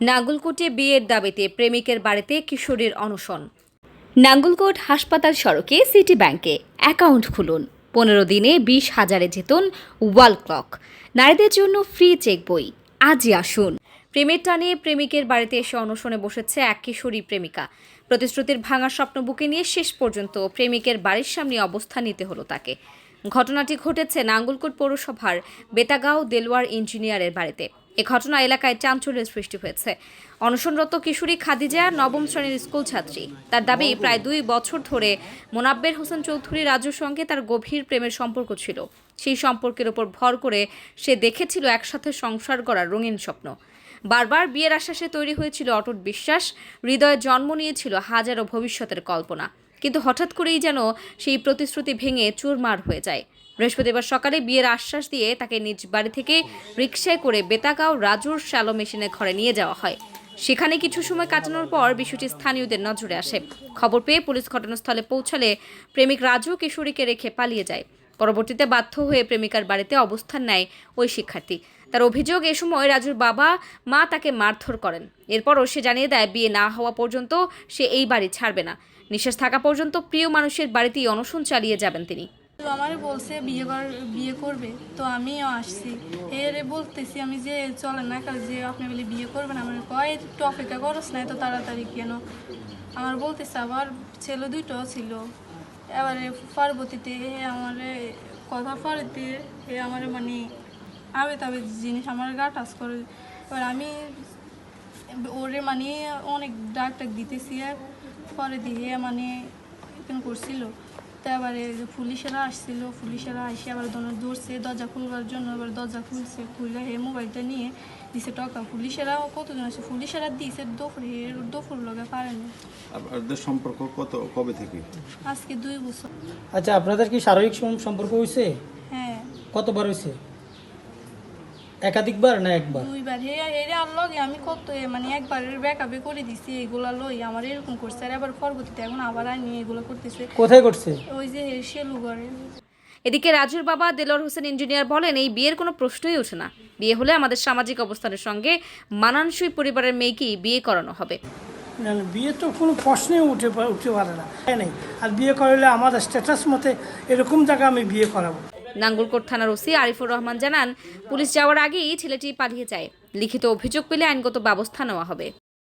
নাঙ্গলকোটে বিয়ের দাবিতে প্রেমিকের বাড়িতে কিশোরীর অনশন। নাঙ্গলকোট হাসপাতাল সড়কে সিটি ব্যাংকে অ্যাকাউন্ট খুলুন, 15 দিনে 20,000-এ জিতুন ওয়াল ক্লক। নারীদের জন্য ফ্রি চেক বই। আজই আসুন। প্রেমের টানে প্রেমিকের বাড়িতে এসে অনশনে বসেছে এক কিশোরী প্রেমিকা। প্রতিশ্রুতির ভাঙা স্বপ্ন বুকে নিয়ে শেষ পর্যন্ত প্রেমিকের বাড়ির সামনে অবস্থান নিতে হলো তাকে। ঘটনাটি ঘটেছে নাঙ্গলকোট পৌরসভার বেতাগাঁও দেলোয়ার ইঞ্জিনিয়ারের বাড়িতে। এ ঘটনা এলাকায় চাঞ্চল্যের সৃষ্টি হয়েছে। অনশনরত কিশোরী খাদিজা নবম শ্রেণীর স্কুল ছাত্রী। তার দাবি, প্রায় 2 বছর ধরে মোনাব্বের হোসেন চৌধুরী রাজুর সঙ্গে তার গভীর প্রেমের সম্পর্ক ছিল। সেই সম্পর্কের উপর ভর করে সে দেখেছিল একসাথে সংসার গড়ার রঙিন স্বপ্ন। বারবার বিয়ের আশ্বাসে তৈরি হয়েছিল অটুট বিশ্বাস, হৃদয়ে জন্ম নিয়েছিল হাজারো ভবিষ্যতের কল্পনা। কিন্তু হঠাৎ করেই যেন সেই প্রতিশ্রুতি ভেঙে চুরমার হয়ে যায়। বৃহস্পতিবার সকালে বিয়ের আশ্বাস দিয়ে তাকে নিজ বাড়ি থেকে রিকশায় করে বেতাগাঁও রাজুর শ্যালো মেশিনের ঘরে নিয়ে যাওয়া হয়। সেখানে কিছু সময় কাটানোর পর বিষয়টি স্থানীয়দের নজরে আসে। খবর পেয়ে পুলিশ ঘটনাস্থলে পৌঁছালে প্রেমিক রাজু কিশোরীকে রেখে পালিয়ে যায়। পরবর্তীতে বাধ্য হয়ে প্রেমিকার বাড়িতে অবস্থান নেয় ওই শিক্ষার্থী। তার অভিযোগ, এ সময় রাজুর বাবা মা তাকে মারধর করেন। এরপরও সে জানিয়ে দেয়, বিয়ে না হওয়া পর্যন্ত সে এই বাড়ি ছাড়বে না। নিঃশ্বাস থাকা পর্যন্ত প্রিয় মানুষের বাড়িতেই অনশন চালিয়ে যাবেন তিনি। আমার বলছে বিয়ে করবে, তো আমিও আসছি। এর বলতেছি আমি যে চলে না কাল যে আপনি বলে বিয়ে করবেন, আমার কয় একটু অপেক্ষা করস না এত তাড়াতাড়ি কেন। আমার বলতেছে আবার ছেলে দুইটাও ছিল। এবারে পরবর্তীতে আমার কথা পরেতে আমার মানে আবে তবে জিনিস আমার গা টাচ করে। এবার আমি ওরে মানে অনেক ডাক দিতেছি, পরে দিয়ে মানে করছিল। তো এবারে পুলিশেরা আসছিল, পুলিশেরা এসে আবার ধরছে দরজা খুলবার জন্য। এবার দরজা খুলছে, খুলে মোবাইলটা নিয়ে দিছে টাকা। পুলিশেরাও কতজন আছে, পুলিশেরা দিয়েছে দুপুর লগে পারেনি। আপনাদের সম্পর্ক কবে থেকে? আজকে 2 বছর। আচ্ছা, আপনাদের কি শারীরিক সম্পর্ক হয়েছে? হ্যাঁ। কতবার হয়েছে? একাধিকবার না একবার? 2বার। লগে আমি কত মানে একবারের ব্যাকআপে করে দিছি, এগুলা লই আমার এরকম করছে। আর এবার পরবর্তীতে এখন আবার আনি এগুলো করতেছে। কোথায় করছে? ওই যে শেলুগড়ে। এদিকে রাজুর বাবা দেলোয়ার হোসেন ইঞ্জিনিয়ার বলেন, এই বিয়ের কোনো প্রশ্নই ওঠে না। বিয়ে হলে আমাদের সামাজিক অবস্থানের সঙ্গে মানানসই পরিবারের মেয়েকেই বিয়ে করানো হবে। না, বিয়ে তো কোনো প্রশ্নই উঠতে পারে না। নেই, আর বিয়ে করলে আমাদের স্ট্যাটাস মতে এরকম জায়গা আমি বিয়ে করাবো। নাঙ্গলকোট থানার ওসি আরিফুর রহমান জানান, পুলিশ যাওয়ার আগেই ছেলেটি পালিয়ে যায়। লিখিত অভিযোগ পেলে আইনগত ব্যবস্থা নেওয়া হবে।